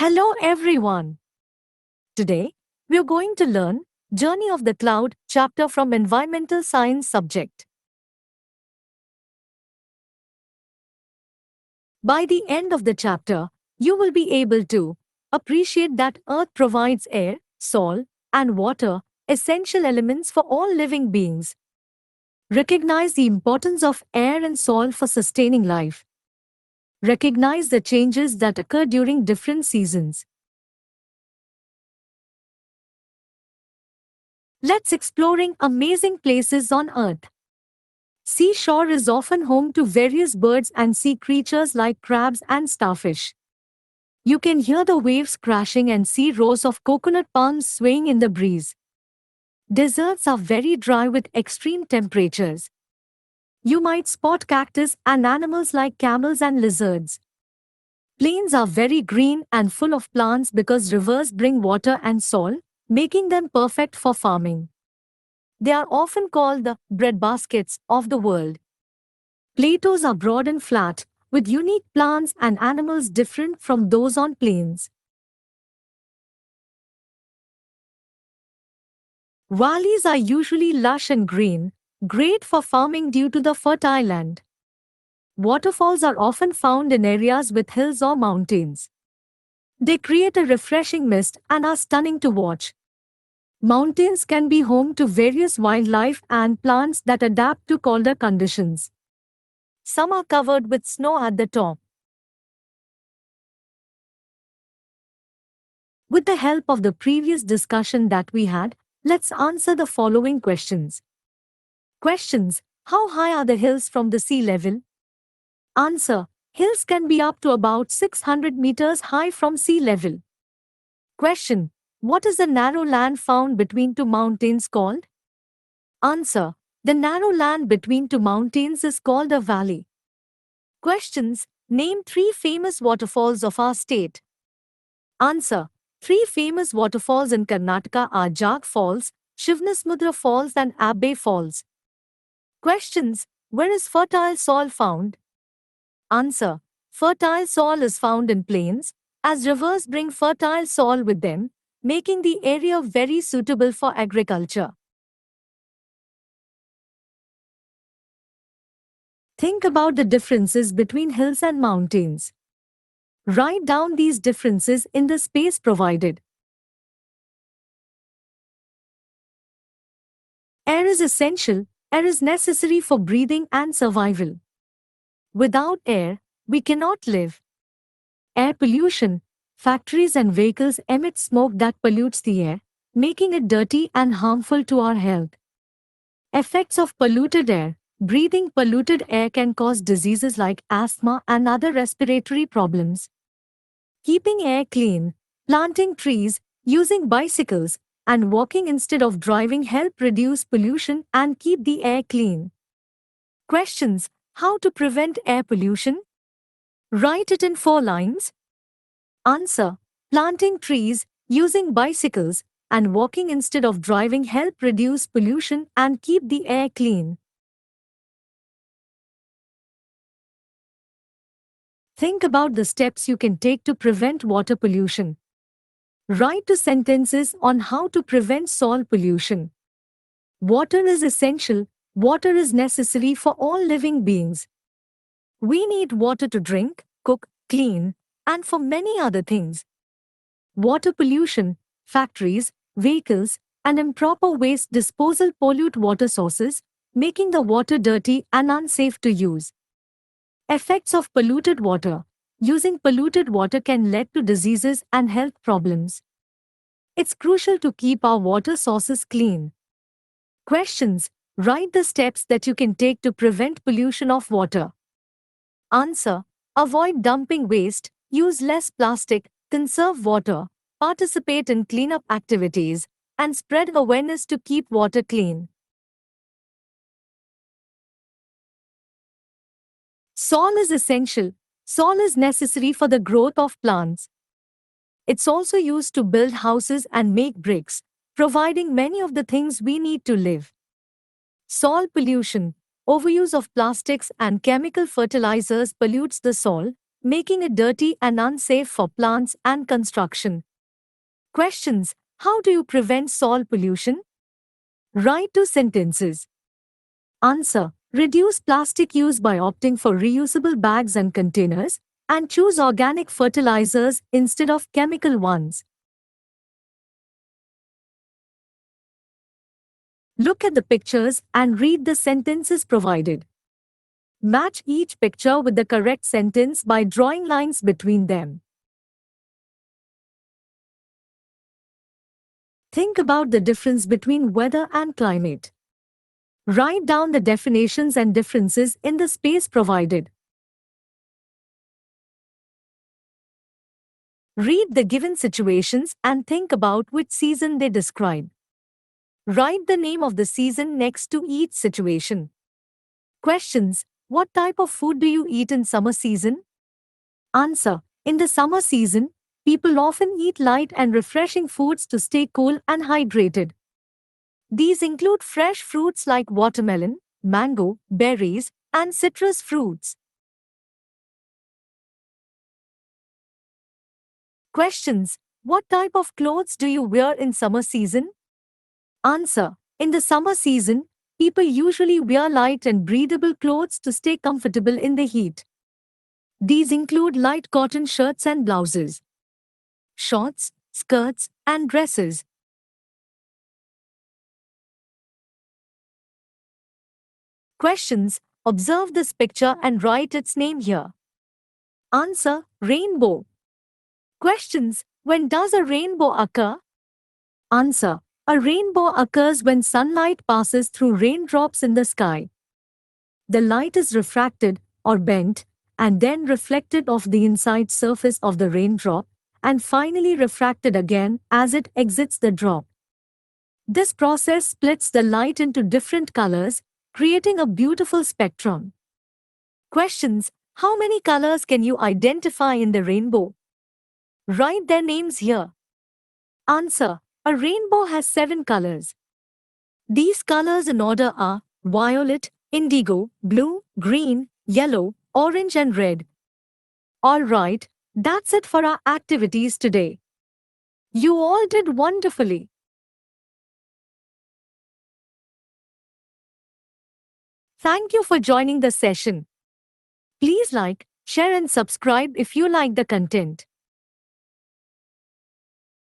Hello everyone. Today, we're going to learn Journey of the Cloud chapter from Environmental Science subject. By the end of the chapter, you will be able to appreciate that Earth provides air, soil, and water, essential elements for all living beings. Recognize the importance of air and soil for sustaining life. Recognize the changes that occur during different seasons. Let's exploring amazing places on Earth. Seashore is often home to various birds and sea creatures like crabs and starfish. You can hear the waves crashing and see rows of coconut palms swaying in the breeze. Deserts are very dry with extreme temperatures. You might spot cactus and animals like camels and lizards. Plains are very green and full of plants because rivers bring water and soil, making them perfect for farming. They are often called the breadbaskets of the world. Plateaus are broad and flat, with unique plants and animals different from those on plains. Valleys are usually lush and green, great for farming due to the fertile land. Waterfalls are often found in areas with hills or mountains. They create a refreshing mist and are stunning to watch. Mountains can be home to various wildlife and plants that adapt to colder conditions. Some are covered with snow at the top. With the help of the previous discussion that we had, let's answer the following questions. Questions: how high are the hills from the sea level? Answer: hills can be up to about 600 meters high from sea level. Question: what is the narrow land found between two mountains called? Answer: the narrow land between two mountains is called a valley. Questions: name three famous waterfalls of our state. Answer: three famous waterfalls in Karnataka are Jag Falls, Shivnasmudra Falls and Abbe Falls. Questions: where is fertile soil found? Answer: fertile soil is found in plains, as rivers bring fertile soil with them, making the area very suitable for agriculture. Think about the differences between hills and mountains. Write down these differences in the space provided. Air is essential. Air is necessary for breathing and survival. Without air, we cannot live. Air pollution. Factories and vehicles emit smoke that pollutes the air, making it dirty and harmful to our health. Effects of polluted air. Breathing polluted air can cause diseases like asthma and other respiratory problems. Keeping air clean. Planting trees, using bicycles, and walking instead of driving help reduce pollution and keep the air clean. Questions: how to prevent air pollution? Write it in 4 lines. Answer: planting trees, using bicycles, and walking instead of driving help reduce pollution and keep the air clean. Think about the steps you can take to prevent water pollution. Write 2 sentences on how to prevent soil pollution. Water is essential. Water is necessary for all living beings. We need water to drink, cook, clean, and for many other things. Water pollution, factories, vehicles, and improper waste disposal pollute water sources, making the water dirty and unsafe to use. Effects of polluted water. Using polluted water can lead to diseases and health problems. It's crucial to keep our water sources clean. Questions: write the steps that you can take to prevent pollution of water. Answer: avoid dumping waste, use less plastic, conserve water, participate in cleanup activities, and spread awareness to keep water clean. Soil is essential. Soil is necessary for the growth of plants. It's also used to build houses and make bricks, providing many of the things we need to live. Soil pollution. Overuse of plastics and chemical fertilizers pollutes the soil, making it dirty and unsafe for plants and construction. Questions: how do you prevent soil pollution? Write 2 sentences. Answer: reduce plastic use by opting for reusable bags and containers, and choose organic fertilizers instead of chemical ones. Look at the pictures and read the sentences provided. Match each picture with the correct sentence by drawing lines between them. Think about the difference between weather and climate. Write down the definitions and differences in the space provided. Read the given situations and think about which season they describe. Write the name of the season next to each situation. Questions: what type of food do you eat in summer season? Answer: in the summer season, people often eat light and refreshing foods to stay cool and hydrated. These include fresh fruits like watermelon, mango, berries, and citrus fruits. Questions: what type of clothes do you wear in summer season? Answer: in the summer season, people usually wear light and breathable clothes to stay comfortable in the heat. These include light cotton shirts and blouses, shorts, skirts, and dresses. Questions: observe this picture and write its name here. Answer: rainbow. Questions: when does a rainbow occur? Answer: a rainbow occurs when sunlight passes through raindrops in the sky. The light is refracted or bent and then reflected off the inside surface of the raindrop and finally refracted again as it exits the drop. This process splits the light into different colors, creating a beautiful spectrum. Questions: how many colors can you identify in the rainbow? Write their names here. Answer: a rainbow has 7 colors. These colors in order are violet, indigo, blue, green, yellow, orange and red. Alright, that's it for our activities today. You all did wonderfully. Thank you for joining the session. Please like, share and subscribe if you like the content.